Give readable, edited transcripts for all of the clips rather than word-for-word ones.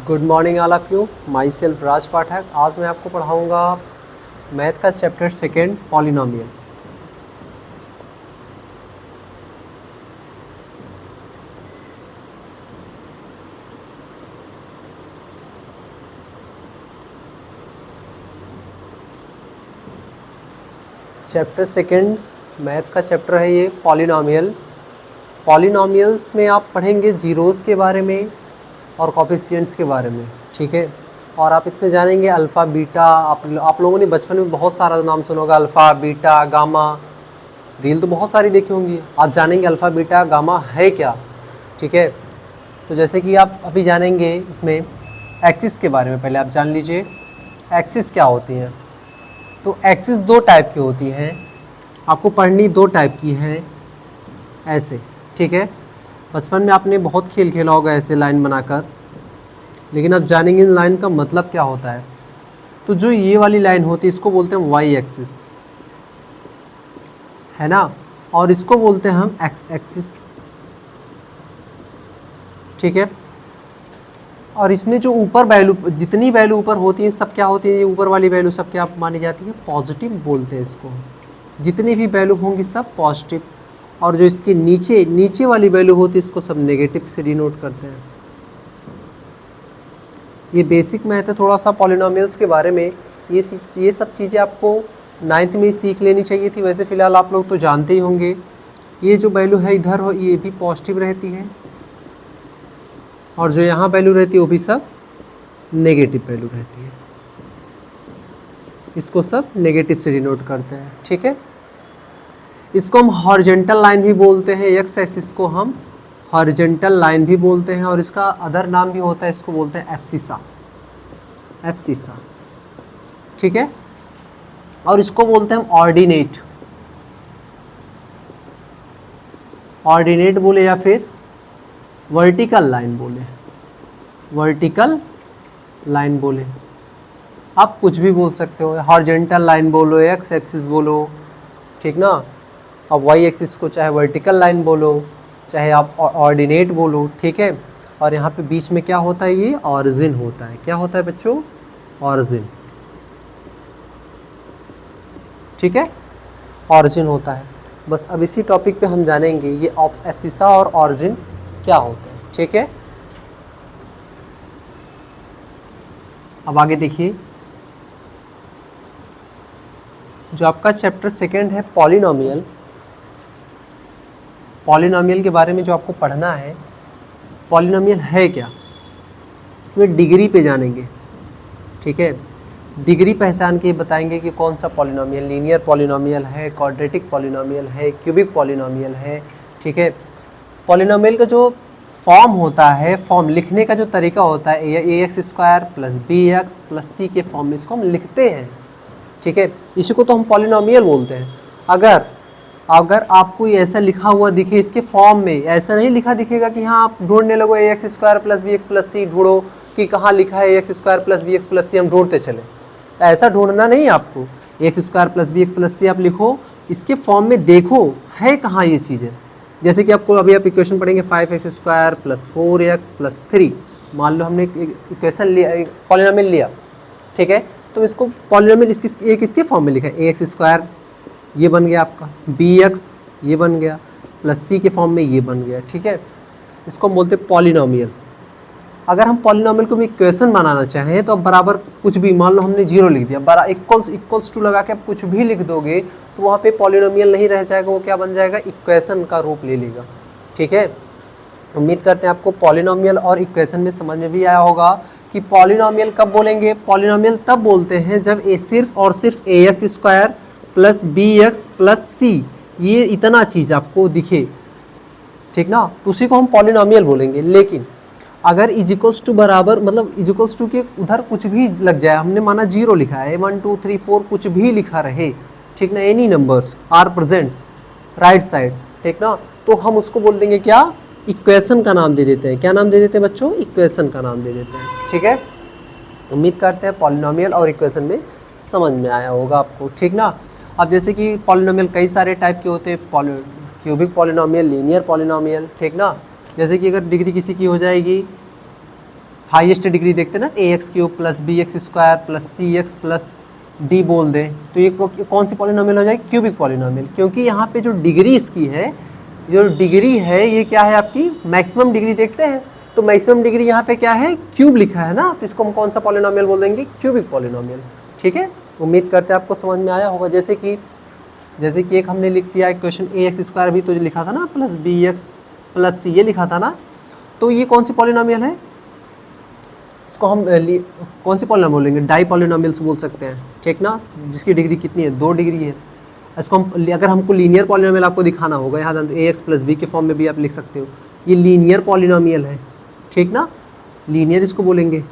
Good morning all of you. Myself Raj Pathak. आज मैं आपको पढ़ाऊँगा मैथ का chapter second polynomial. Chapter second math का चैप्टर है ये पॉलिनोमियल। पॉलिनोमियल्स में आप पढ़ेंगे जीरोज़ के बारे में और कोफिशिएंट्स के बारे में, ठीक है। और आप इसमें जानेंगे अल्फ़ा बीटा। आप लोगों ने बचपन में बहुत सारा नाम सुना होगा, अल्फ़ा बीटा गामा। रील तो बहुत सारी देखी होंगी। आज जानेंगे अल्फ़ा बीटा गामा है क्या, ठीक है। तो जैसे कि आप अभी जानेंगे इसमें एक्सिस के बारे में। पहले आप जान लीजिए एक्सिस क्या होती हैं। तो एक्सिस दो टाइप की होती हैं, आपको पढ़नी दो टाइप की है ऐसे, ठीक है। बचपन में आपने बहुत खेल खेला होगा ऐसे लाइन बनाकर, लेकिन अब जानेंगे इन लाइन का मतलब क्या होता है। तो जो ये वाली लाइन होती है इसको बोलते हैं वाई एक्सिस, है ना, और इसको बोलते हैं हम एक्स एक्सिस, ठीक है। और इसमें जो ऊपर वैल्यू, जितनी वैल्यू ऊपर होती है सब क्या होती है, ये ऊपर वाली वैल्यू सब क्या मानी जाती है, पॉजिटिव बोलते हैं इसको। जितनी भी वैल्यू होंगी सब पॉजिटिव, और जो इसके नीचे वाली वैल्यू होती है इसको सब नेगेटिव से डिनोट करते हैं। ये बेसिक मैथ है थोड़ा सा पॉलिनोमियल्स के बारे में। ये सब चीज़ें आपको 9th में ही सीख लेनी चाहिए थी। वैसे फ़िलहाल आप लोग तो जानते ही होंगे। ये जो वैल्यू है इधर हो, ये भी पॉजिटिव रहती है, और जो यहाँ वैल्यू रहती है वो भी सब नेगेटिव वैल्यू रहती है। इसको सब नेगेटिव से डिनोट करते हैं, ठीक है। इसको हम हॉरिजॉन्टल लाइन भी बोलते हैं, एक्स एक्सिस को हम हॉरिजॉन्टल लाइन भी बोलते हैं, और इसका अदर नाम भी होता है, इसको बोलते हैं एब्सिसा, एब्सिसा, ठीक है। और इसको बोलते हैं हम ऑर्डिनेट, ऑर्डिनेट बोले या फिर वर्टिकल लाइन बोले, वर्टिकल लाइन बोले, आप कुछ भी बोल सकते हो। हॉरिजॉन्टल लाइन बोलो, एक्स एक्सिस बोलो, ठीक ना। अब वाई एक्सिस को चाहे वर्टिकल लाइन बोलो, चाहे आप ऑर्डिनेट बोलो, ठीक है। और यहाँ पे बीच में क्या होता है, ये ऑरिजिन होता है। क्या होता है बच्चों, ऑरिजिन, ठीक है, ऑरिजिन होता है। बस अब इसी टॉपिक पे हम जानेंगे ये एब्सिसा और ऑरिजिन क्या होते हैं, ठीक है। अब आगे देखिए, जो आपका चैप्टर सेकेंड है पॉलिनोमियल, पॉलिनोमियल के बारे में जो आपको पढ़ना है, पॉलिनोमियल है क्या, इसमें डिग्री पे जानेंगे, ठीक है। डिग्री पहचान के बताएंगे कि कौन सा पॉलिनोमियल लीनियर पॉलिनोमियल है, क्वाड्रेटिक पॉलिनोमियल है, क्यूबिक पॉलिनोमियल है, ठीक है। पॉलिनोमियल का जो फॉर्म होता है, फॉर्म लिखने का जो तरीका होता है, a x square plus b x plus c के फॉर्म में इसको हम लिखते हैं, ठीक है। इसी को तो हम पॉलिनोमियल बोलते हैं। अगर आपको ये ऐसा लिखा हुआ दिखे इसके फॉर्म में, ऐसा नहीं लिखा दिखेगा कि हाँ आप ढूंढने लगो a x square plus b x plus c, ढूंढो कि कहाँ लिखा है a x square plus b x plus c, हम ढूंढते चले, ऐसा ढूंढना नहीं आपको। A x square plus b x plus c आप लिखो, इसके फॉर्म में देखो है कहाँ ये चीज़ें। जैसे कि आपको अभी आप इक्वेशन पढ़ेंगे 5x square plus 4x plus 3, मान लो हमने इक्वेशन लिया, पॉलिनोमियल लिया, ठीक है। तो इसको पॉलिनोमियल किसके फॉर्म में लिखा है, ए एक्स स्क्वायर ये बन गया आपका, बी एक्स ये बन गया, प्लस सी के फॉर्म में ये बन गया, ठीक है। इसको हम बोलते हैं पॉलिनोमियल। अगर हम पॉलिनोमियल को भी इक्वेशन बनाना चाहें तो अब बराबर कुछ भी, मान लो हमने जीरो लिख दिया, बराबर इक्वल्स टू लगा के आप कुछ भी लिख दोगे तो वहाँ पे पॉलिनोमियल नहीं रह जाएगा, वो क्या बन जाएगा, इक्वेशन का रूप ले लेगा, ठीक है। उम्मीद करते हैं आपको पॉलिनोमियल और इक्वेशन में समझ में भी आया होगा कि पॉलिनोमियल कब बोलेंगे। पॉलिनोमियल तब बोलते हैं जब सिर्फ और सिर्फ a x square plus b x plus c, ये इतना चीज़ आपको दिखे, ठीक ना, तो उसी को हम पॉलिनोमियल बोलेंगे। लेकिन अगर इजिकल्स टू बराबर, मतलब इजिकल्स टू के उधर कुछ भी लग जाए, हमने माना जीरो लिखा है, 1 2 3 4 कुछ भी लिखा रहे, ठीक ना, any numbers are presents right side, ठीक ना, तो हम उसको बोल देंगे क्या, इक्वेशन का नाम दे देते हैं। क्या नाम दे देते हैं बच्चों, इक्वेशन का नाम दे देते हैं, ठीक है। उम्मीद करते हैं पॉलिनोमियल और इक्वेशन में समझ में आया होगा आपको, ठीक ना। अब जैसे कि पॉलिनोमियल कई सारे टाइप के होते हैं, क्यूबिक पॉलिनोमियल, लीनियर पॉलिनोमियल, ठीक ना। जैसे कि अगर डिग्री किसी की हो जाएगी हाईएस्ट डिग्री देखते ना, a x cube plus b x square plus c x plus d बोल दें तो ये कौन सी पॉलिनोमियल हो जाएगी, क्यूबिक पॉलिनोमियल। क्योंकि यहाँ पे जो डिग्री इसकी है, जो डिग्री है ये क्या है आपकी मैक्सिमम डिग्री देखते हैं, तो मैक्सिमम डिग्री यहाँ पे क्या है, क्यूब लिखा है ना, तो इसको हम कौन सा पॉलिनोमियल बोल देंगे, क्यूबिक पॉलिनोमियल। ठीक है, उम्मीद करते हैं आपको समझ में आया होगा। जैसे कि एक हमने लिख दिया क्वेश्चन ए एक्स स्क्वायर भी तो जो लिखा था ना plus b x plus c, ये लिखा था ना, तो ये कौन सी पॉलिनोमियल है, इसको हम कौन सी पॉलिनोमियल बोलेंगे, डाई पॉलिनोमियल्स बोल सकते हैं। ठीक ना, जिसकी डिग्री कितनी है, 2 डिग्री है। इसको हम अगर हमको लीनियर पॉलिनोमियल आपको दिखाना होगा, यहाँ ए एक्स प्लस बी के फॉर्म में भी आप लिख सकते हो, ये लीनियर पॉलिनोमियल है। ठीक ना, लीनियर इसको बोलेंगे,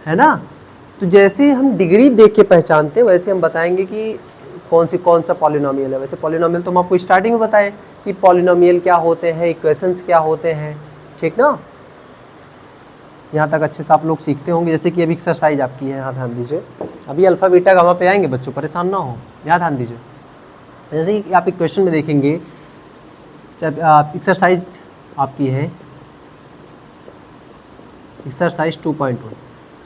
है ना। तो जैसे हम डिग्री देख के पहचानते हैं वैसे हम बताएंगे कि कौन सा पॉलिनोमियल है। वैसे पॉलिनोमियल तो हम आपको स्टार्टिंग में बताएं कि पॉलिनोमियल क्या होते हैं, इक्वेशंस क्या होते हैं। ठीक ना, यहाँ तक अच्छे से आप लोग सीखते होंगे। जैसे कि अभी एक्सरसाइज आपकी है, यहाँ ध्यान दीजिए, अभी अल्फ़ा बीटा गामा पे आएंगे बच्चों, परेशान ना हो, यहाँ ध्यान दीजिए। जैसे कि आप एक क्वेश्चन में देखेंगे, एक्सरसाइज आपकी है एक्सरसाइज 2.1।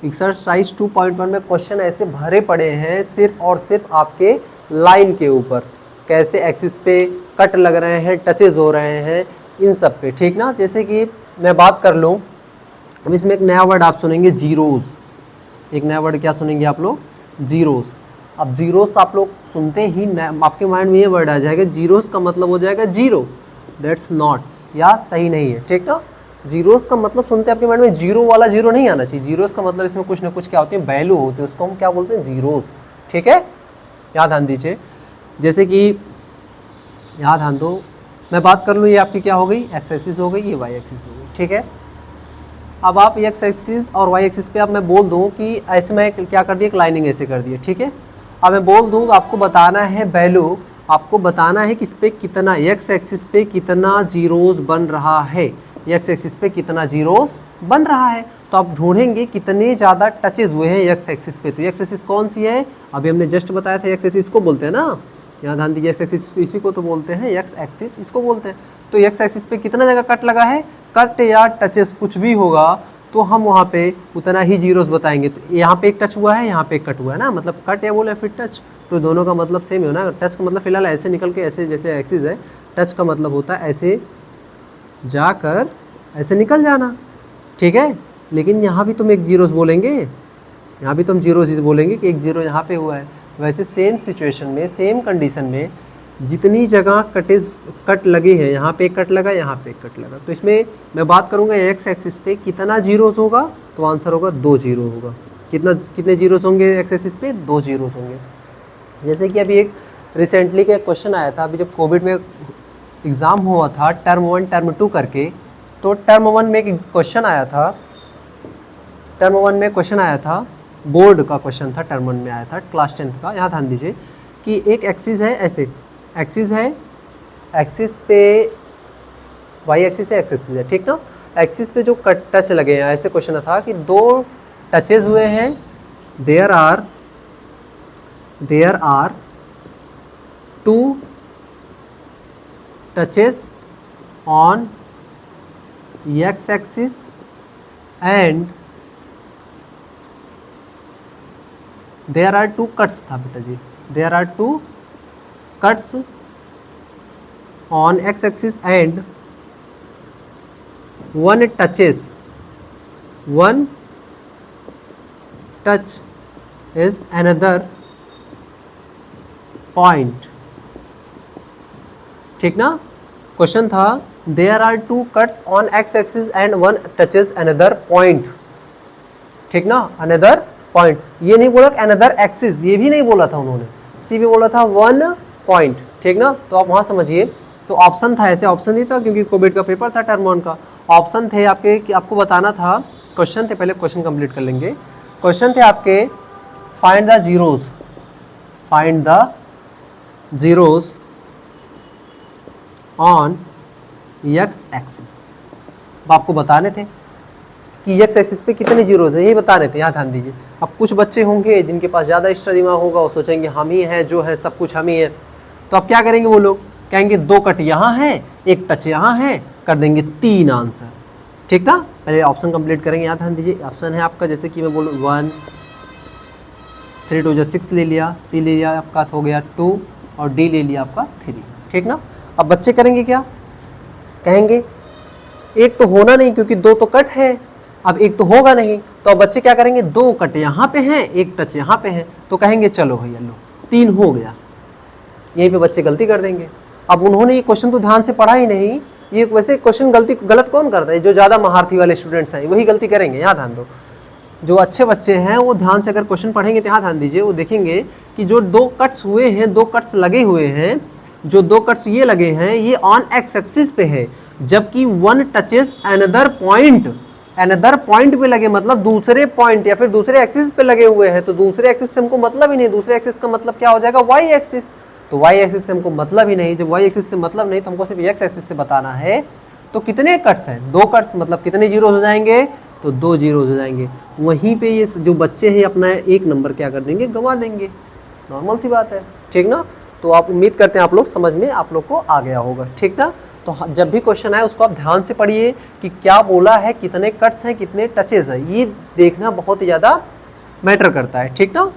एक्सरसाइज 2.1 में क्वेश्चन ऐसे भरे पड़े हैं सिर्फ और सिर्फ आपके लाइन के ऊपर, कैसे एक्सिस पे कट लग रहे हैं, टचेज हो रहे हैं, इन सब पे। ठीक ना, जैसे कि मैं बात कर लूँ, अब इसमें एक नया वर्ड आप सुनेंगे, जीरोज़। एक नया वर्ड क्या सुनेंगे आप लोग, जीरोज़। अब जीरोस आप लोग सुनते ही आपके माइंड में ये वर्ड आ जाएगा, जीरोस का मतलब हो जाएगा जीरो, दैट्स नॉट, या सही नहीं है। ठीक ना, जीरोस का मतलब सुनते आपके माइंड में जीरो वाला जीरो नहीं आना चाहिए। जीरोस का मतलब इसमें कुछ ना कुछ क्या होती है, वैल्यू होती है, उसको हम क्या बोलते हैं, जीरोस। ठीक है, यहाँ ध्यान दीजिए। जैसे कि यहाँ ध्यान दो, मैं बात कर लूँ, ये आपकी क्या हो गई, एक्स एक्सिस हो गई, ये वाई एक्सिस हो गई। ठीक है, अब आप एक्स एक्सिस और वाई एक्सिस पे अब मैं बोल दूँ कि ऐसे मैं क्या कर दिया, एक लाइनिंग ऐसे कर दिया। ठीक है, अब मैं बोल दूँ आपको बताना है वैल्यू, आपको बताना है कि इस पर कितना, एक्स एक्सिस पे कितना जीरोस बन रहा है, एक्स एक्सिस पे कितना जीरोस बन रहा है। तो आप ढूंढेंगे कितने ज़्यादा टचेज हुए हैं एक्स एक्सिस पे। तो एक्स एक्सिस कौन सी है, अभी हमने जस्ट बताया था, एक्स एक्सिस को बोलते हैं ना, यहाँ ध्यान दीजिए, एक्स एक्सिस इसी को तो बोलते हैं, एक्स एक्सिस इसको बोलते हैं। तो एक्स एक्सिस पे कितना जगह कट लगा है, कट या टचेस कुछ भी होगा तो हम वहाँ पे उतना ही जीरोस बताएंगे। तो यहाँ पे एक टच हुआ है, यहाँ पे एक कट हुआ है ना, मतलब कट या बोले फिर टच, तो दोनों का मतलब सेम है ना। टच का मतलब फिलहाल ऐसे निकल के ऐसे, जैसे एक्सिस है, टच का मतलब होता है ऐसे जाकर ऐसे निकल जाना। ठीक है, लेकिन यहाँ भी तुम एक जीरोस बोलेंगे, यहाँ भी तुम जीरोस बोलेंगे कि एक जीरो यहाँ पे हुआ है। वैसे सेम सिचुएशन में, सेम कंडीशन में जितनी जगह कट लगे हैं, यहाँ पे एक कट लगा, यहाँ पे एक कट लगा, तो इसमें मैं बात करूँगा एक्स एक्सिस पे कितना जीरोस होगा, तो आंसर होगा 2 जीरो होगा। कितने जीरोस होंगे एक्स एक्सिस पे, 2 जीरोस होंगे। जैसे कि अभी एक रिसेंटली का क्वेश्चन आया था, अभी जब कोविड में एग्ज़ाम हुआ था टर्म 1 टर्म 2 करके, तो टर्म 1 में एक क्वेश्चन आया था, टर्म 1 में क्वेश्चन आया था, बोर्ड का क्वेश्चन था, टर्म 1 में आया था क्लास 10th का। यहाँ ध्यान दीजिए कि एक एक्सिस है, ऐसे एक्सिस है, एक्सिस पे वाई एक्सिस है, एक्सिस है। ठीक ना, एक्सिस पे जो कट टच लगे हैं, ऐसे क्वेश्चन था कि 2 टचेज हुए हैं, there are 2 touches on x axis and there are 2 cuts था बेटा जी, there are 2 cuts on x axis and one touch is another point। ठीक ना, क्वेश्चन था there are 2 cuts on x axis and one touches another point। ठीक ना, another point, ये नहीं बोला another axis, ये भी नहीं बोला था उन्होंने, सिर्फ बोला था 1 point। ठीक ना, तो आप वहाँ समझिए। तो ऑप्शन था, ऐसे ऑप्शन नहीं था क्योंकि कोविड का पेपर था टर्म 1 का, ऑप्शन थे आपके कि आपको बताना था, क्वेश्चन थे, पहले क्वेश्चन कंप्लीट कर लेंगे। क्वेश्चन थे आपके find the zeros, find the zeros on x axis. अब आपको बताने थे कि एक्स एक्सिस पे कितने जीरोस हैं, ये बताने थे। यहाँ ध्यान दीजिए, अब कुछ बच्चे होंगे जिनके पास ज़्यादा एक्स्ट्रा दिमाग होगा, वो सोचेंगे हम ही हैं जो है, सब कुछ हम ही है। तो अब क्या करेंगे वो लोग, कहेंगे 2 कट यहाँ है, 1 टच यहाँ है, कर देंगे 3 आंसर। ठीक ना। पहले ऑप्शन कंप्लीट करेंगे, याद ध्यान दीजिए। ऑप्शन है आपका जैसे कि मैं बोलूँ 1, 3 2 जा 6 ले लिया, सी ले लिया आपका हो गया 2 और डी ले लिया आपका 3, ठीक ना। अब बच्चे करेंगे क्या, कहेंगे एक तो होना नहीं क्योंकि दो तो कट है, अब एक तो होगा नहीं, तो अब बच्चे क्या करेंगे, दो कट यहाँ पे हैं, एक टच यहाँ पे है, तो कहेंगे चलो भैया लो 3 हो गया। यहीं पे बच्चे गलती कर देंगे। अब उन्होंने ये क्वेश्चन तो ध्यान से पढ़ा ही नहीं। ये वैसे क्वेश्चन गलत कौन करता है, जो ज़्यादा महारथी वाले स्टूडेंट्स हैं वही गलती करेंगे, यहाँ ध्यान दो। जो अच्छे बच्चे हैं वो ध्यान से अगर क्वेश्चन पढ़ेंगे तो यहाँ ध्यान दीजिए, वो देखेंगे कि जो 2 कट्स हुए हैं, 2 कट्स लगे हुए हैं, जो 2 कट्स ये लगे हैं ये ऑन एक्स एक्सिस पे है, जबकि 1 टचेस अनदर पॉइंट पे लगे, मतलब दूसरे पॉइंट या फिर दूसरे एक्सिस पे लगे हुए हैं। तो दूसरे एक्सिस से हमको मतलब ही नहीं, दूसरे एक्सिस का मतलब क्या हो जाएगा, वाई एक्सिस। तो वाई एक्सिस से हमको मतलब ही नहीं, जब वाई एक्सिस से मतलब नहीं तो हमको सिर्फ एक्स एक्सिस से बताना है। तो कितने कट्स हैं, 2 कट्स, मतलब कितने जीरो हो जाएंगे, तो 2 जीरो हो जाएंगे। वहीं पे ये जो बच्चे हैं अपना 1 नंबर क्या कर देंगे, गंवा देंगे। नॉर्मल सी बात है, ठीक ना। तो आप उम्मीद करते हैं आप लोग समझ में आप लोग को आ गया होगा, ठीक ना। तो जब भी क्वेश्चन आए उसको आप ध्यान से पढ़िए कि क्या बोला है, कितने कट्स हैं, कितने टचेस हैं, ये देखना बहुत ही ज़्यादा मैटर करता है, ठीक ना।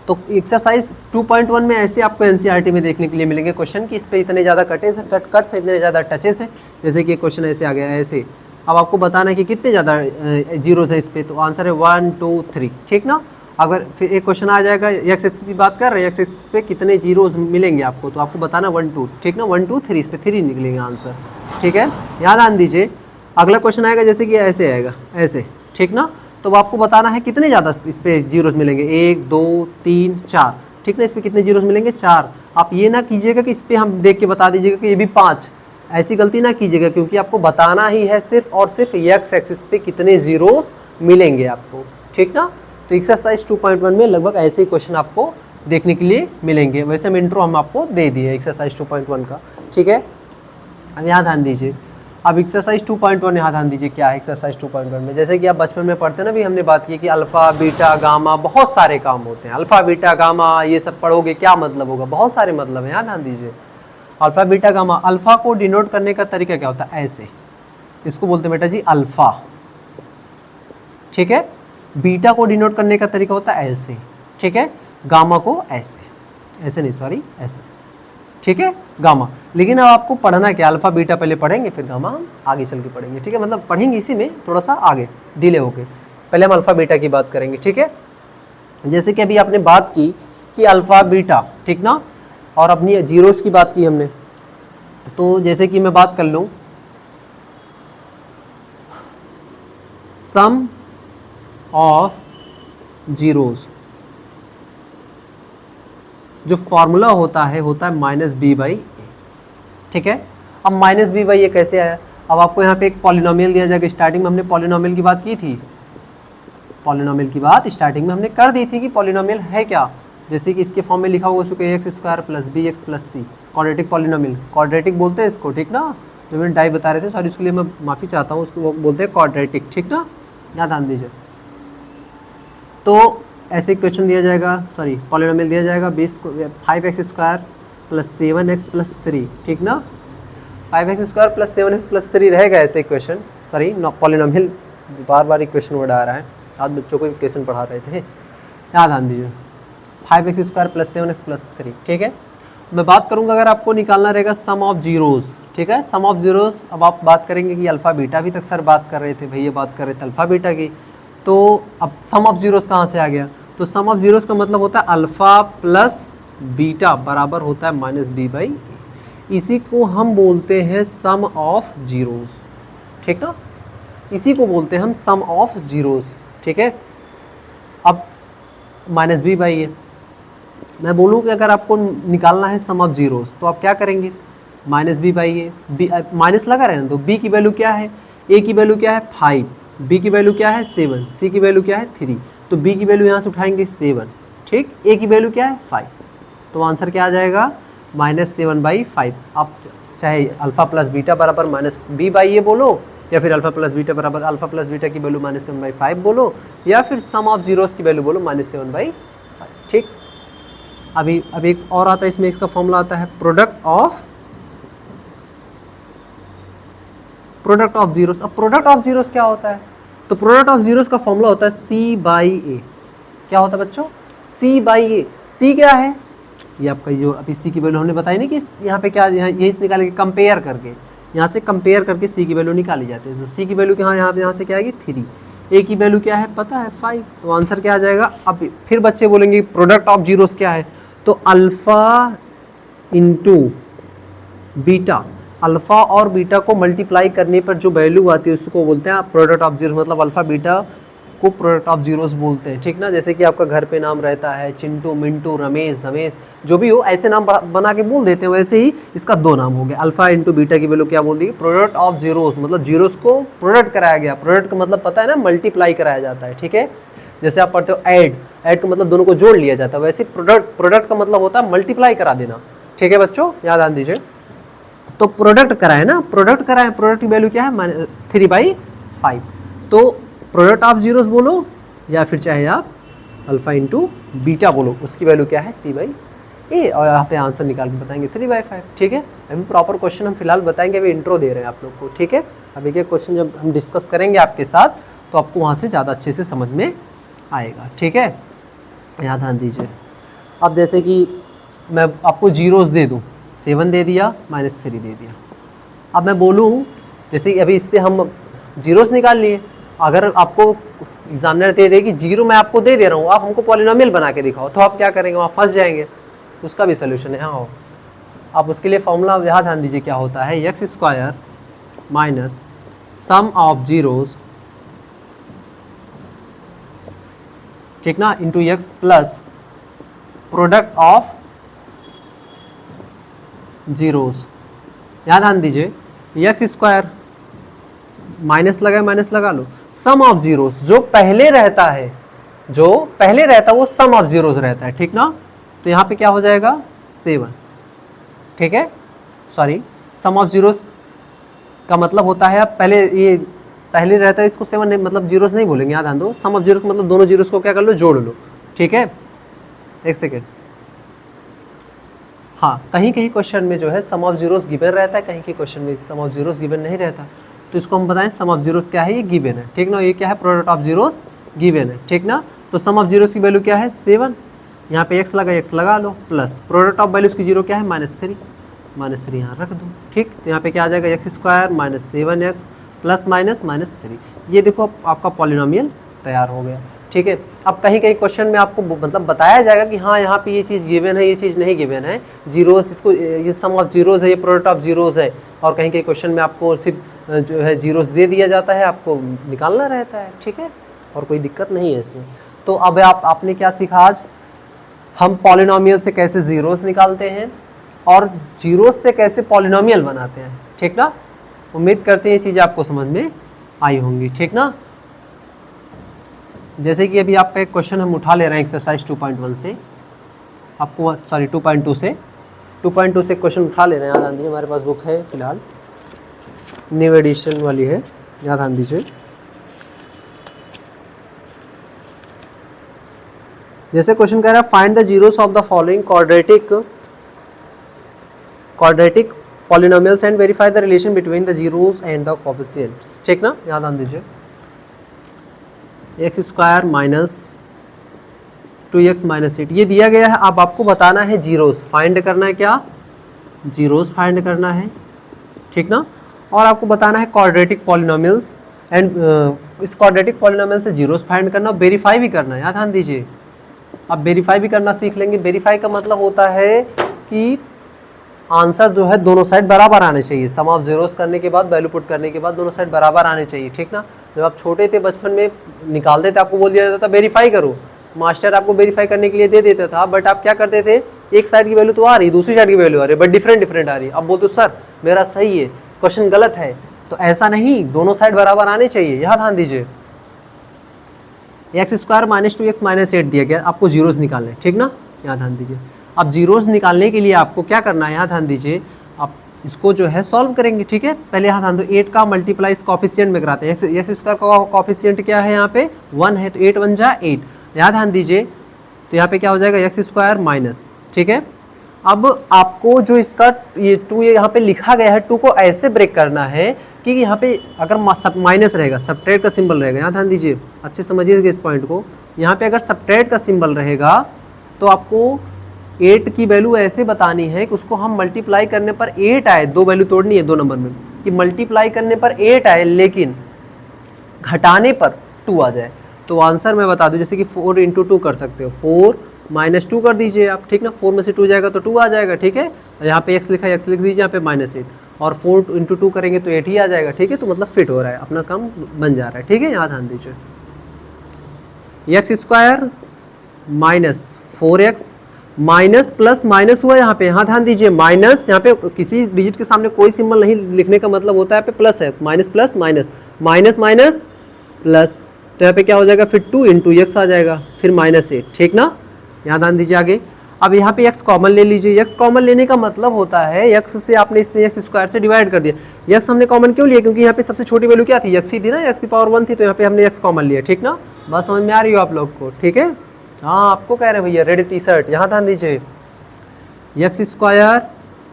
तो एक्सरसाइज 2.1 में ऐसे आपको एनसीईआरटी में देखने के लिए मिलेंगे क्वेश्चन कि इस पे इतने ज़्यादा कट्स है, इतने ज़्यादा टचेस है। जैसे कि क्वेश्चन ऐसे आ गया है ऐसे, अब आपको बताना है कि कितने ज़्यादा जीरोस है इस पे, तो आंसर है 1 2 3, ठीक ना। अगर फिर एक क्वेश्चन आ जाएगा एक्स एक्सिस की बात कर रहे हैं, एक्स एक्सिस पे कितने जीरोस मिलेंगे आपको, तो आपको बताना 1 2, ठीक ना, 1 2 3, इस पे 3 निकलेंगे आंसर, ठीक है, याद आन दीजिए। अगला क्वेश्चन आएगा जैसे कि ऐसे आएगा ऐसे, ठीक ना। तो आपको बताना है कितने ज़्यादा इस पे जीरोस मिलेंगे, 1 2 3 4, ठीक ना। इस पे कितने जीरोस मिलेंगे, 4। आप ये ना कीजिएगा कि इस पे हम देख के बता दीजिएगा कि ये भी 5, ऐसी गलती ना कीजिएगा, क्योंकि आपको बताना ही है सिर्फ और सिर्फ एक्स एक्सिस पे कितने जीरोस मिलेंगे आपको, ठीक ना। तो एक्सरसाइज 2.1 में लगभग ऐसे ही क्वेश्चन आपको देखने के लिए मिलेंगे। वैसे हम इंट्रो हम आपको दे दिए एक्सरसाइज 2.1 का, ठीक है। अब यहाँ ध्यान दीजिए, अब एक्सरसाइज 2.1 यहाँ ध्यान दीजिए क्या है एक्सरसाइज 2.1 में। जैसे कि आप बचपन में पढ़ते ना, भी हमने बात की कि अल्फ़ा बीटा गामा बहुत सारे काम होते हैं, अल्फ़ा बीटा गामा ये सब पढ़ोगे क्या मतलब होगा, बहुत सारे मतलब है, यहाँ ध्यान दीजिए। अल्फ़ा बीटा गामा, अल्फ़ा को डिनोट करने का तरीका क्या होता है, ऐसे, इसको बोलते हैं बेटा जी अल्फ़ा, ठीक है। बीटा को डिनोट करने का तरीका होता है ऐसे, ठीक है। गामा को ऐसे, ऐसे नहीं सॉरी ऐसे, ठीक है, गामा। लेकिन अब आपको पढ़ना क्या, अल्फ़ा बीटा पहले पढ़ेंगे फिर गामा हम आगे चल के पढ़ेंगे, ठीक है। मतलब पढ़ेंगे इसी में थोड़ा सा आगे डिले होके, पहले हम अल्फ़ा बीटा की बात करेंगे, ठीक है। जैसे कि अभी आपने बात की कि अल्फ़ा बीटा, ठीक ना, और अपनी जीरोस की बात की हमने। तो जैसे कि मैं बात कर लूँ सम ऑफ जीरोस, जो फॉर्मूला होता है -b/a, ठीक है। अब -b/a कैसे आया, अब आपको यहाँ पे एक पॉलिनोमियल दिया जाएगा। स्टार्टिंग में हमने पॉलिनोमियल की बात की थी, पॉलिनोमियल की बात स्टार्टिंग में हमने कर दी थी कि पॉलिनोमियल है क्या। जैसे कि इसके फॉर्म में लिखा हुआ उसको ax² + bx + c, quadratic polynomial, quadratic बोलते हैं इसको, ठीक ना। जो मैंने डाई बता रहे थे, सॉरी उसके लिए मैं माफ़ी चाहता हूँ, उसको बोलते हैं क्वाड्रेटिक, ठीक ना, याद ध्यान दीजिए। तो ऐसे क्वेश्चन दिया जाएगा, सॉरी पॉलिनोमियल दिया जाएगा 5x² + 7x + 3, ठीक ना। 5x² + 7x + 3 रहेगा ऐसे क्वेश्चन, सॉरी पॉलिनोमियल, बार बार इक्वेशन वर्ड आ रहा है, आज बच्चों को इक्वेशन पढ़ा रहे थे, याद ध्यान दीजिए। 5x² + 7x + 3, ठीक है। मैं बात करूंगा अगर आपको निकालना रहेगा सम ऑफ जीरोस, ठीक है, सम ऑफ जीरोस। अब आप बात करेंगे कि अल्फ़ा बीटा, भी तक सर बात कर रहे थे, भैया बात कर रहे थे अल्फ़ा बीटा की। तो अब सम ऑफ जीरोस कहाँ से आ गया, तो सम ऑफ जीरोस का मतलब होता है अल्फ़ा प्लस बीटा बराबर होता है -b/a, इसी को हम बोलते हैं सम ऑफ जीरोस, ठीक ना, इसी को बोलते हैं हम सम ऑफ जीरोस, ठीक है। अब -b/a, मैं बोलूँ कि अगर आपको निकालना है सम ऑफ जीरोस तो आप क्या करेंगे, -b/a, माइनस लगा रहे हैं तो b की वैल्यू क्या है, a की वैल्यू क्या है 5, b की वैल्यू क्या है 7, c की वैल्यू क्या है 3, तो b की वैल्यू यहाँ से उठाएंगे 7, ठीक, a की वैल्यू क्या है 5, तो आंसर क्या आ जाएगा -7/5। आप चाहे अल्फ़ा प्लस बीटा बराबर -b/a बोलो, या फिर अल्फ़ा प्लस बीटा बराबर अल्फ़ा प्लस बीटा की वैल्यू -7/5 बोलो, या फिर सम ऑफ जीरोस की वैल्यू बोलो -7/5, ठीक। अभी एक और आता है इसमें, इसका फॉर्मूला आता है प्रोडक्ट प्रोडक्ट ऑफ जीरोस। अब प्रोडक्ट ऑफ जीरोस क्या होता है? तो प्रोडक्ट ऑफ जीरोस का फॉर्मूला होता है सी बाई ए। क्या होता है बच्चों? सी बाई ए। सी क्या है? ये आपका जो अभी सी की वैल्यू हमने बताई ना कि यहाँ पे क्या, यही निकालेंगे कंपेयर करके, यहाँ से कंपेयर करके सी की वैल्यू निकाली जाती है। तो सी की वैल्यू क्या, यहाँ से क्या आएगी 3, ए की वैल्यू क्या है पता है 5, तो आंसर क्या आ जाएगा। अब फिर बच्चे बोलेंगे प्रोडक्ट ऑफ जीरोस क्या है? तो अल्फ़ा इंटू बीटा, अल्फ़ा और बीटा को मल्टीप्लाई करने पर जो वैल्यू आती है उसको बोलते हैं प्रोडक्ट ऑफ जीरो, मतलब अल्फ़ा बीटा को प्रोडक्ट ऑफ जीरोस बोलते हैं, ठीक ना। जैसे कि आपका घर पे नाम रहता है चिंटू, मिंटू, रमेश, धमेश, जो भी हो ऐसे नाम बना के बोल देते हैं, वैसे ही इसका 2 नाम हो गया। अल्फ़ा इंटू बीटा की वैल्यू क्या बोल दी? प्रोडक्ट ऑफ जीरोस, मतलब जीरोस को प्रोडक्ट कराया गया। प्रोडक्ट का मतलब पता है ना, मल्टीप्लाई कराया जाता है, ठीक है। जैसे आप पढ़ते हो ऐड, ऐड का मतलब दोनों को जोड़ लिया जाता है, वैसे प्रोडक्ट का मतलब होता है मल्टीप्लाई करा देना, ठीक है बच्चों, याद आन दीजिए। तो प्रोडक्ट कराए ना, प्रोडक्ट कराए, प्रोडक्ट की वैल्यू क्या है 3/5। तो प्रोडक्ट ऑफ जीरोस बोलो या फिर चाहे आप अल्फ़ा इंटू बीटा बोलो, उसकी वैल्यू क्या है C/A, और यहाँ पे आंसर निकाल के बताएंगे 3/5, ठीक है। अभी प्रॉपर क्वेश्चन हम फिलहाल बताएंगे, अभी इंट्रो दे रहे हैं आप लोग को, ठीक है। अभी के क्वेश्चन जब हम डिस्कस करेंगे आपके साथ तो आपको वहाँ से ज़्यादा अच्छे से समझ में आएगा, ठीक है, याद ध्यान दीजिए। अब जैसे कि मैं आपको जीरोस दे दूँ, 7 दे दिया, -3 दे दिया। अब मैं बोलूँ जैसे अभी इससे हम जीरोस निकाल लिए, अगर आपको एग्जामिनर दे दे कि जीरो मैं आपको दे दे रहा हूँ, आप हमको पॉलिनोमियल बना के दिखाओ, तो आप क्या करेंगे? वहाँ फंस जाएंगे। उसका भी सोल्यूशन है। हाँ, आप उसके लिए फॉर्मूला यहाँ ध्यान दीजिए क्या होता है, x² minus sum of zeros, ठीक ना, into x plus product of zeros. यहाँ ध्यान दीजिए, x² माइनस लगा लो, सम ऑफ जीरोस जो पहले रहता है, वो सम ऑफ जीरोस रहता है, ठीक ना। तो यहाँ पे क्या हो जाएगा 7, ठीक है। सॉरी, सम ऑफ जीरोस का मतलब होता है, आप पहले रहता है इसको 7 नहीं, मतलब जीरोस नहीं बोलेंगे, याद ध्यान दो। सम ऑफ जीरोस मतलब दोनों जीरोस को क्या कर लो, जोड़ लो, ठीक है। एक सेकेंड, हाँ, कहीं क्वेश्चन में जो है सम ऑफ जीरोस गिवन रहता है, कहीं क्वेश्चन में सम ऑफ जीरोस गिवन नहीं रहता। तो इसको हम बताएं सम ऑफ जीरोस क्या है, ये गिवन है, ठीक ना। ये क्या है, प्रोडक्ट ऑफ जीरोस गिवन है, ठीक ना। तो सम ऑफ जीरोस की वैल्यू क्या है 7, यहाँ पे x लगा लो, प्लस प्रोडक्ट ऑफ वैल्यूज की जीरो क्या है -3 यहाँ रख दो, ठीक। तो यहाँ पे क्या आ जाएगा x² माइनस 7x प्लस -3। ये देखो आपका पॉलिनोमियल तैयार हो गया, ठीक है। अब कहीं क्वेश्चन में आपको मतलब बताया जाएगा कि हाँ यहाँ पे ये चीज़ गिवन है, ये चीज़ नहीं गिवन है, जीरोस इसको, ये सम ऑफ जीरोस है, ये प्रोडक्ट ऑफ जीरोस है, और कहीं क्वेश्चन में आपको सिर्फ जो है जीरोस दे दिया जाता है, आपको निकालना रहता है, ठीक है, और कोई दिक्कत नहीं है इसमें। तो अब आपने क्या सीखा आज, हम पॉलिनोमियल से कैसे जीरोस निकालते हैं और जीरोस से कैसे पॉलिनोमियल बनाते हैं, ठीक ना। उम्मीद करते हैं ये चीज़ आपको समझ में आई होंगी, ठीक ना। जैसे कि अभी आपका एक क्वेश्चन हम उठा ले रहे हैं एक्सरसाइज 2.1 से, आपको सॉरी 2.2 से क्वेश्चन उठा ले रहे हैं, याद ध्यान दीजिए। हमारे पास बुक है फिलहाल, न्यू एडिशन वाली है, याद ध्यान दीजिए। जैसे क्वेश्चन कह रहा है find the zeros of the following quadratic polynomials and verify the relation between the zeros and the coefficients, ठीक ना, याद ध्यान दीजिए। x² माइनस 2x माइनस 8 ये दिया गया है। अब आपको बताना है जीरोस, फाइंड करना है, क्या जीरोस फाइंड करना है, ठीक ना। और आपको बताना है क्वाड्रेटिक पॉलिनोमियल्स एंड इस क्वाड्रेटिक पॉलिनोमियल से जीरोस फाइंड करना और वेरीफाई भी करना है, याद ध्यान दीजिए। अब वेरीफाई भी करना सीख लेंगे। वेरीफाई का मतलब होता है कि आंसर जो है दोनों साइड बराबर आने चाहिए। सम ऑफ जीरोस करने के बाद, वैल्यू पुट करने के बाद दोनों साइड बराबर आने चाहिए, ठीक ना। जब आप छोटे थे बचपन में निकालते थे, आपको बोल दिया जाता था वेरीफाई करो, मास्टर आपको वेरीफाई करने के लिए दे देता था, बट आप क्या करते थे, एक साइड की वैल्यू तो आ रही, दूसरी साइड की वैल्यू आ रही, बट डिफरेंट आ रही। अब बोलते सर मेरा सही है, क्वेश्चन गलत है, तो ऐसा नहीं, दोनों साइड बराबर आने चाहिए, यहाँ ध्यान दीजिए। x² माइनस 2x माइनस 8 दिया गया, आपको जीरोस निकालने, ठीक ना, यहाँ ध्यान दीजिए। अब जीरोस निकालने के लिए आपको क्या करना है, यहाँ ध्यान दीजिए। आप इसको जो है सॉल्व करेंगे, ठीक है। पहले यहाँ ध्यान दो, 8 का मल्टीप्लाई इस कॉफिशिएंट में कराते हैं। x² का कॉफिशिएंट क्या है, यहाँ पे 1 है, तो 8 1 जा 8, यहाँ ध्यान दीजिए। तो यहाँ पे क्या हो जाएगा x² माइनस, ठीक है। अब आपको जो इसका ये 2 यहाँ पे लिखा गया है 2 को ऐसे ब्रेक करना है कि यहाँ पे अगर माइनस रहेगा, सबट्रैक्ट का सिंबल रहेगा, यहाँ ध्यान दीजिए, अच्छे समझिएगा इस पॉइंट को। यहाँ पे अगर सबट्रैक्ट का सिंबल रहेगा तो आपको 8 की वैल्यू ऐसे बतानी है कि उसको हम मल्टीप्लाई करने पर 8 आए, 2 वैल्यू तोड़नी है 2 नंबर में, कि मल्टीप्लाई करने पर 8 आए लेकिन घटाने पर 2 आ जाए। तो आंसर मैं बता दूं, जैसे कि 4 इंटू 2 कर सकते हो, 4 माइनस 2 कर दीजिए आप, ठीक ना, 4 में से 2 जाएगा तो 2 आ जाएगा, ठीक है। यहाँ पे x लिखा है, x लिख दीजिए, यहाँ पे -8 और 4 इंटू 2 करेंगे तो 8 ही आ जाएगा, ठीक है। तो मतलब फिट हो रहा है, अपना काम बन जा रहा है, ठीक है। यहाँ ध्यान दीजिए, x² minus 4x minus plus minus हुआ यहाँ पे, यहाँ ध्यान दीजिए माइनस, यहाँ पे किसी डिजिट के सामने कोई सिंबल नहीं लिखने का मतलब होता है यहाँ पे प्लस है, minus plus minus, minus minus plus, तो यहाँ पे क्या हो जाएगा फिर 2 इंटू एक्स आ जाएगा, फिर -8, ठीक ना। यहाँ ध्यान दीजिए आगे। अब यहाँ पे x कॉमन ले लीजिए, x कॉमन लेने का मतलब होता है x से आपने इसमें x² से डिवाइड कर दिया। x हमने कॉमन क्यों लिया, क्योंकि यहाँ पे सबसे छोटी वैल्यू क्या थी, x ही थी ना, x की पावर 1 थी, तो यहाँ पे हमने x कॉमन लिया, ठीक ना। बात समझ में आ रही हो आप लोग को, ठीक है। हाँ आपको कह रहे हैं भैया रेड टी शर्ट, यहाँ ध्यान दीजिए, x²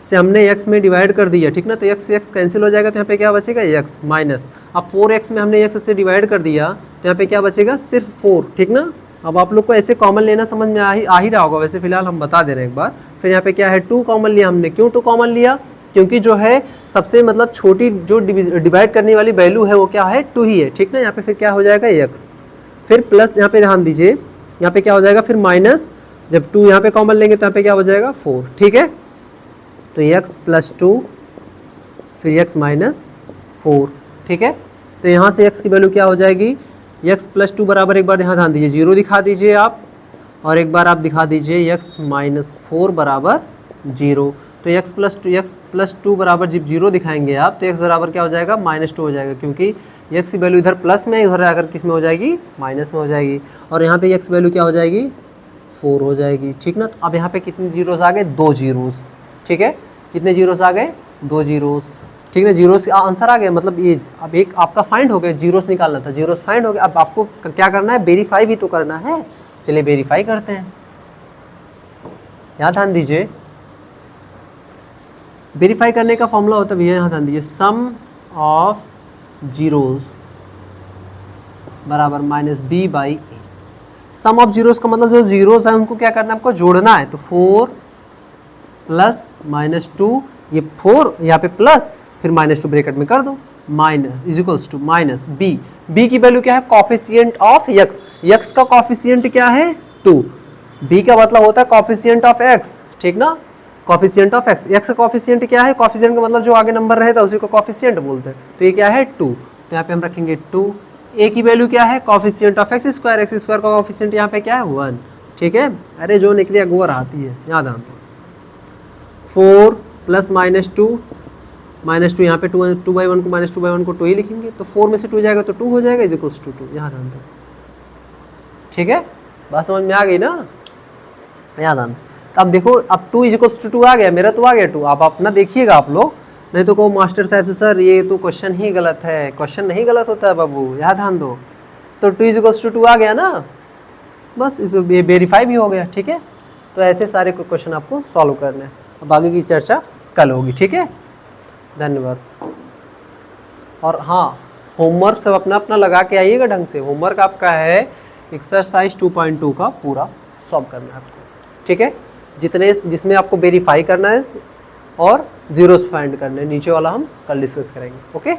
से हमने x में डिवाइड कर दिया, ठीक ना, तो x से x कैंसिल हो जाएगा, तो यहाँ पे क्या बचेगा x माइनस, अब 4x में हमने x से डिवाइड कर दिया तो यहाँ पे क्या बचेगा सिर्फ 4, ठीक ना। अब आप लोग को ऐसे कॉमन लेना समझ में आ ही रहा होगा, वैसे फिलहाल हम बता दे रहे हैं एक बार। फिर यहाँ पे क्या है 2 कॉमन लिया हमने, क्यों 2 कॉमन लिया, क्योंकि जो है सबसे मतलब छोटी जो डिवाइड करने वाली वैल्यू है वो क्या है 2 ही है, ठीक ना। यहाँ पे फिर क्या हो जाएगा x, फिर प्लस, यहाँ पे ध्यान दीजिए, यहाँ पे क्या हो जाएगा फिर माइनस, जब 2 यहाँ पे कॉमन लेंगे तो यहाँ पे क्या हो जाएगा 4, ठीक है। तो x प्लस 2 फिर x माइनस 4, ठीक है। तो यहाँ से x की वैल्यू क्या हो जाएगी, x प्लस 2 बराबर, एक बार यहाँ ध्यान दीजिए 0 दिखा दीजिए आप, और एक बार आप दिखा दीजिए x माइनस 4 बराबर 0। तो x प्लस 2 बराबर जब 0 दिखाएंगे आप तो x बराबर क्या हो जाएगा -2 हो जाएगा, क्योंकि x की वैल्यू इधर प्लस में, इधर आकर किस में हो जाएगी माइनस में हो जाएगी, और यहाँ पे x वैल्यू क्या हो जाएगी 4 हो जाएगी, ठीक ना। तो अब यहाँ पे कितने जीरोस आ गए, 2 जीरोस, ठीक है। कितने जीरोस आ गए, 2 जीरोस, ठीक है। जीरोस का आंसर आ गया, मतलब ये अब एक आपका फाइंड हो गया, जीरोस निकालना था, जीरोस फाइंड हो गया। अब आपको क्या करना है, वेरीफाई भी तो करना है, चलिए वेरीफाई करते हैं। यहाँ ध्यान दीजिए, वेरीफाई करने का फॉर्मूला होता है भैया, यहाँ ध्यान दीजिए, सम ऑफ जीरोस बराबर -b/a। सम ऑफ जीरोस का मतलब जो जीरोस है उनको क्या करना है, आपको जोड़ना है। तो 4 प्लस -2, ये 4 यहाँ पे प्लस, फिर -2 ब्रैकेट में कर दो, minus is equals to minus b की वैल्यू क्या है, कॉफिशिएंट ऑफ x का कॉफिशिएंट क्या है 2, b का मतलब होता है कॉफिशिएंट ऑफ x, ठीक ना, कॉफिशिएंट ऑफ x का कॉफिशिएंट क्या है, कॉफिशिएंट का मतलब जो आगे नंबर रहता है उसी को कॉफिशिएंट बोलते हैं। तो ये क्या है 2, तो यहाँ पे हम रखेंगे 2। a की वैल्यू क्या है, कॉफिशिएंट ऑफ x स्क्वायर का कॉफिशिएंट यहाँ पे क्या है 1, ठीक है। अरे जो निकली अगवर आती है, याद आते 4 प्लस -2 यहाँ पे 2/1 को -2/1 को 2 ही लिखेंगे, तो 4 में से 2 जाएगा तो 2 हो जाएगा, इज इक्वल्स टू 2, यहाँ ध्यान दो, ठीक है। बात समझ में आ गई ना, यहाँ ध्यान। तो अब देखो, अब 2 इज इक्वल्स टू 2 आ गया, मेरा तो आ गया 2, आप अपना देखिएगा आप लोग, नहीं तो कहो मास्टर साहब से सर ये तो क्वेश्चन ही गलत है, क्वेश्चन नहीं गलत होता है बाबू, यहाँ ध्यान दो। तो 2 इज इक्वल्स टू 2 आ गया ना, बस ये वेरीफाई भी हो गया, ठीक है। तो ऐसे सारे क्वेश्चन आपको सॉल्व करने हैं, अब आगे की चर्चा कल होगी, ठीक है। धन्यवाद। और हाँ, होमवर्क सब अपना अपना लगा के आइएगा ढंग से। होमवर्क आपका है एक्सरसाइज 2.2 का पूरा सॉल्व करना है आपको, ठीक है। जिसमें आपको वेरीफाई करना है और जीरोस फाइंड करने हैं, नीचे वाला हम कल डिस्कस करेंगे, ओके।